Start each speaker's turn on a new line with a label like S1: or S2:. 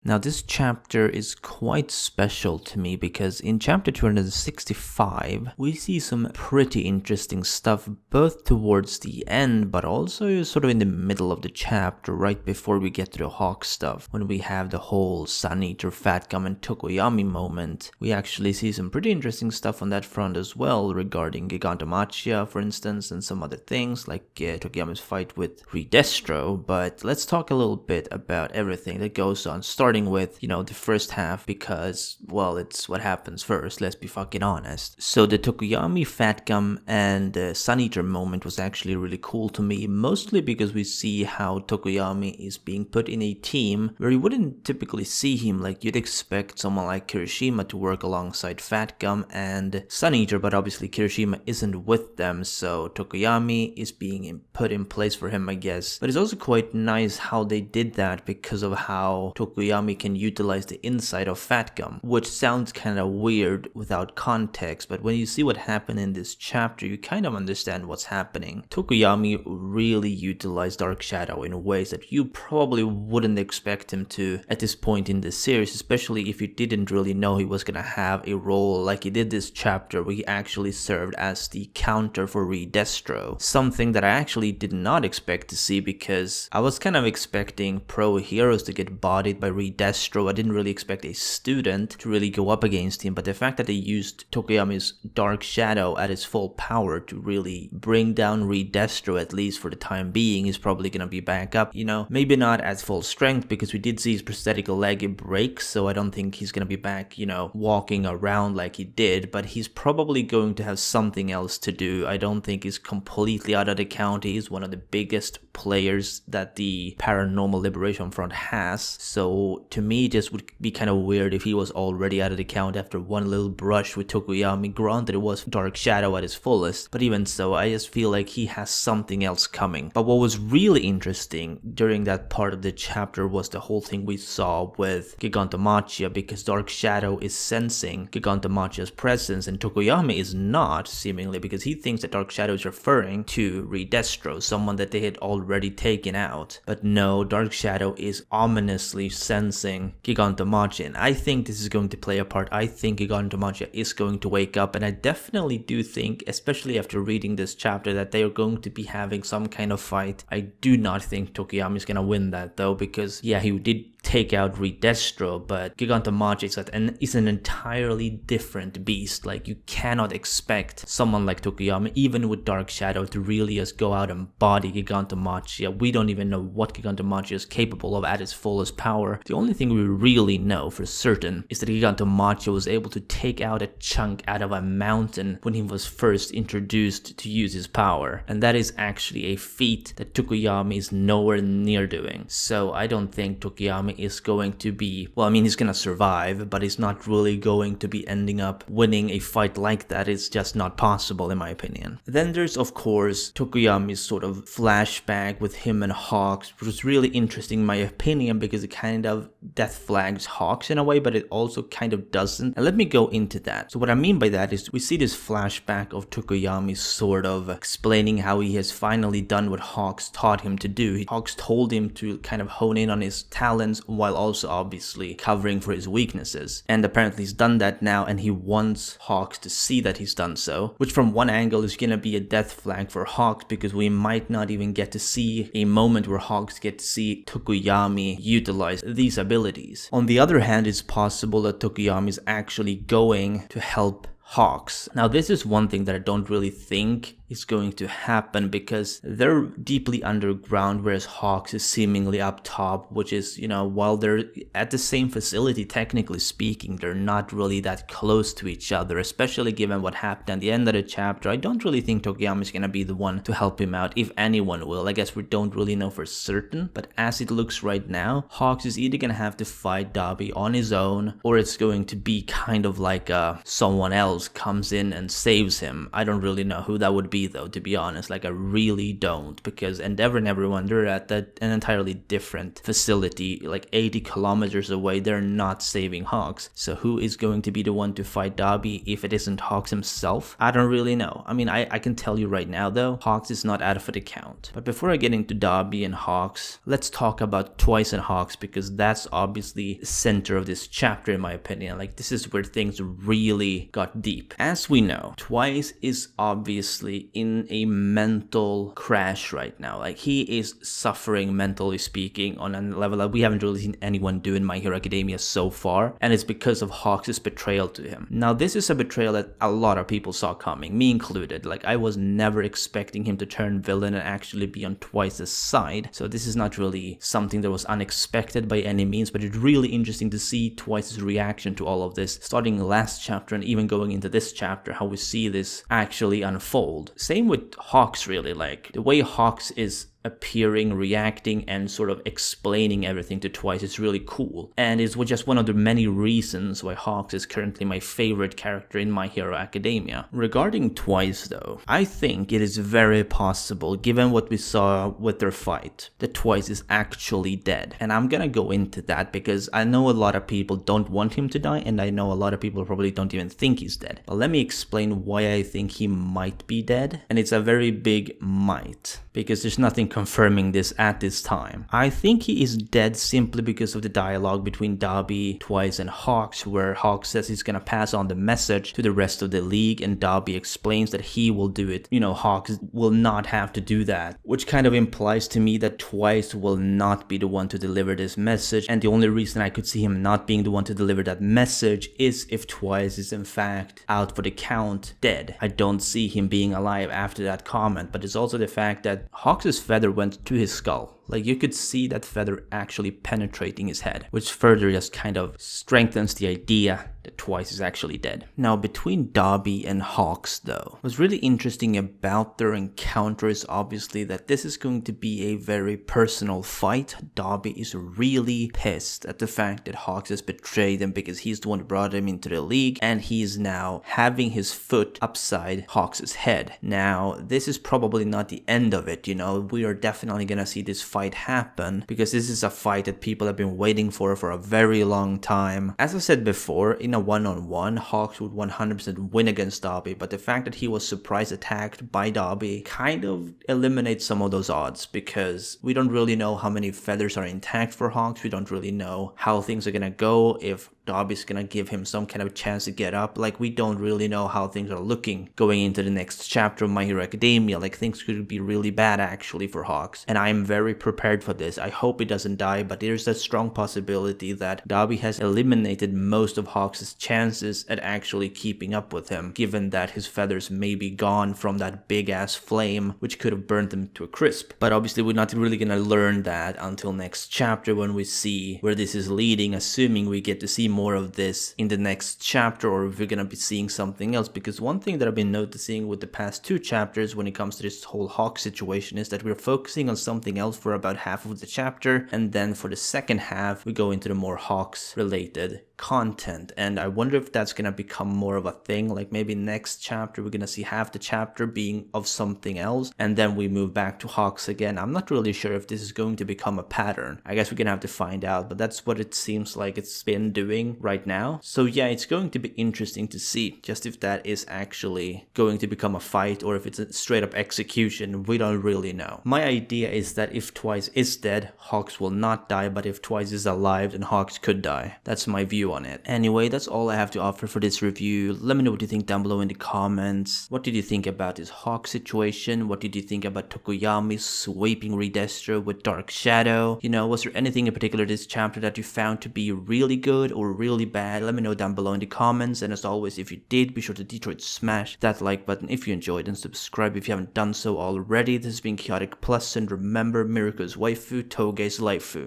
S1: Now, this chapter is quite special to me because in chapter 265, we see some pretty interesting stuff both towards the end, but also sort of in the middle of the chapter, right before we get to the HAWKS stuff. When we have the whole Sun Eater, Fat Gum, and Tokoyami moment, we actually see some pretty interesting stuff on that front as well, regarding Gigantomachia, for instance, and some other things, like Tokoyami's fight with Destro. But let's talk a little bit about everything that goes on, starting with, the first half, because, well, it's what happens first, let's be fucking honest. So the Tokoyami, Fat Gum, and Sun Eater moment was actually really cool to me, mostly because we see how Tokoyami is being put in a team where you wouldn't typically see him. Like, you'd expect someone like Kirishima to work alongside Fat Gum and Sun Eater, but obviously Kirishima isn't with them, so Tokoyami is being put in place for him, I guess. But it's also quite nice how they did that, because of how Tokoyami can utilize the inside of Fat Gum, which sounds kind of weird without context, but when you see what happened in this chapter, you kind of understand what's happening. Tokoyami really utilized Dark Shadow in ways that you probably wouldn't expect him to at this point in the series, especially if you didn't really know he was gonna have a role like he did this chapter, where he actually served as the counter for Destro. Something that I actually did not expect to see, because I was kind of expecting pro heroes to get bodied by Destro. I didn't really expect a student to really go up against him, but the fact that they used Tokoyami's Dark Shadow at its full power to really bring down Destro, at least for the time being, is probably gonna be back up, maybe not at full strength, because we did see his prosthetic leg break, so I don't think he's gonna be back, walking around like he did, but he's probably going to have something else to do. I don't think he's completely out of the county. He's one of the biggest players that the Paranormal Liberation Front has, so to me, it just would be kind of weird if he was already out of the count after one little brush with Tokoyami. Granted, it was Dark Shadow at his fullest, but even so, I just feel like he has something else coming. But what was really interesting during that part of the chapter was the whole thing we saw with Gigantomachia, because Dark Shadow is sensing Gigantomachia's presence and Tokoyami is not, seemingly, because he thinks that Dark Shadow is referring to Destro, someone that they had already taken out. But no, Dark Shadow is ominously sensing Gigantomachia, and I think this is going to play a part. I think Gigantomachia is going to wake up, and I definitely do think, especially after reading this chapter, that they are going to be having some kind of fight. I do not think Tokoyami is gonna win that though, because yeah, he did take out Destro, but Gigantomachia is an entirely different beast. Like, you cannot expect someone like Tokoyami, even with Dark Shadow, to really just go out and body Gigantomachia. We don't even know what Gigantomachia is capable of at its fullest power. The only thing we really know for certain is that Gigantomachia was able to take out a chunk out of a mountain when he was first introduced to use his power, and that is actually a feat that Tokoyami is nowhere near doing. So I don't think Tokoyami is going to be, well, I mean, he's gonna survive, but he's not really going to be ending up winning a fight like that. It's just not possible, in my opinion. Then there's, of course, Tokoyami's sort of flashback with him and HAWKS, which was really interesting in my opinion, because it kind of death flags HAWKS in a way, but it also kind of doesn't. And let me go into that. So what I mean by that is we see this flashback of Tokoyami sort of explaining how he has finally done what HAWKS taught him to do. HAWKS told him to kind of hone in on his talents while also obviously covering for his weaknesses. And apparently he's done that now, and he wants HAWKS to see that he's done so, which from one angle is gonna be a death flag for HAWKS, because we might not even get to see a moment where HAWKS get to see Tokoyami utilize these abilities. On the other hand, it's possible that Tokoyami is actually going to help HAWKS. Now, this is one thing that I don't really think is going to happen, because they're deeply underground, whereas HAWKS is seemingly up top, which is, while they're at the same facility, technically speaking, they're not really that close to each other, especially given what happened at the end of the chapter. I don't really think Tokoyami is going to be the one to help him out, if anyone will. I guess we don't really know for certain, but as it looks right now, HAWKS is either going to have to fight Dabi on his own, or it's going to be kind of like someone else comes in and saves him. I don't really know who that would be Dabi though, to be honest. Like, I really don't, because Endeavor and everyone, they're at an entirely different facility, like 80 kilometers away. They're not saving HAWKS. So who is going to be the one to fight Dabi if it isn't HAWKS himself? I don't really know. I mean, I can tell you right now though, HAWKS is not out of the count. But before I get into Dabi and HAWKS, let's talk about Twice and HAWKS, because that's obviously the center of this chapter in my opinion. Like, this is where things really got deep. As we know, Twice is obviously in a mental crash right now. Like, he is suffering, mentally speaking, on a level that we haven't really seen anyone do in My Hero Academia so far, and it's because of HAWKS' betrayal to him. Now, this is a betrayal that a lot of people saw coming, me included. Like, I was never expecting him to turn villain and actually be on Twice's side, so this is not really something that was unexpected by any means, but it's really interesting to see Twice's reaction to all of this, starting last chapter and even going into this chapter, how we see this actually unfold. Same with HAWKS, really. Like, the way HAWKS is appearing, reacting, and sort of explaining everything to Twice is really cool, and is just one of the many reasons why HAWKS is currently my favorite character in My Hero Academia. Regarding Twice though, I think it is very possible, given what we saw with their fight, that Twice is actually dead. And I'm gonna go into that because I know a lot of people don't want him to die, and I know a lot of people probably don't even think he's dead. But let me explain why I think he might be dead, and it's a very big might, because there's nothing confirming this at this time. I think he is dead simply because of the dialogue between Dabi, Twice, and HAWKS, where HAWKS says he's gonna pass on the message to the rest of the league, and Dabi explains that he will do it. You know, HAWKS will not have to do that, which kind of implies to me that Twice will not be the one to deliver this message, and the only reason I could see him not being the one to deliver that message is if Twice is in fact out for the count, dead. I don't see him being alive after that comment, but it's also the fact that HAWKS' feather went to his skull. Like, you could see that feather actually penetrating his head, which further just kind of strengthens the idea that Twice is actually dead. Now, between Dabi and HAWKS though, what's really interesting about their encounter is obviously that this is going to be a very personal fight. Dabi is really pissed at the fact that HAWKS has betrayed him because he's the one who brought him into the league, and he's now having his foot upside HAWKS' head. Now, this is probably not the end of it, you know. We are definitely gonna see this fight happen, because this is a fight that people have been waiting for a very long time. As I said before, in a one-on-one, HAWKS would 100% win against Dabi, but the fact that he was surprise attacked by Dabi kind of eliminates some of those odds, because we don't really know how many feathers are intact for HAWKS. We don't really know how things are gonna go, if Dabi's gonna give him some kind of chance to get up. Like, we don't really know how things are looking going into the next chapter of My Hero Academia. Like, things could be really bad actually for HAWKS, and I'm very prepared for this. I hope he doesn't die, but there's a strong possibility that Dabi has eliminated most of HAWKS' chances at actually keeping up with him, given that his feathers may be gone from that big ass flame, which could have burnt him to a crisp. But obviously we're not really gonna learn that until next chapter, when we see where this is leading, assuming we get to see more of this in the next chapter, or if we're gonna be seeing something else. Because one thing that I've been noticing with the past two chapters when it comes to this whole HAWKS situation is that we're focusing on something else for about half of the chapter, and then for the second half we go into the more HAWKS related content, and I wonder if that's gonna become more of a thing. Like, maybe next chapter we're gonna see half the chapter being of something else, and then we move back to HAWKS again. I'm not really sure if this is going to become a pattern. I guess we're gonna have to find out, but that's what it seems like it's been doing right now. So yeah, it's going to be interesting to see just if that is actually going to become a fight, or if it's a straight up execution. We don't really know. My idea is that if Twice is dead, HAWKS will not die, but if Twice is alive, then HAWKS could die. That's my view on it. Anyway, that's all I have to offer for this review. Let me know what you think down below in the comments. What did you think about this HAWKS situation? What did you think about Tokoyami sweeping Destro with Dark Shadow? You know, was there anything in particular this chapter that you found to be really good or really bad? Let me know down below in the comments. And as always, if you did, be sure to Detroit smash that like button if you enjoyed, and subscribe if you haven't done so already. This has been Chaotic Plus, and remember, Miriko's waifu, Toge's laifu.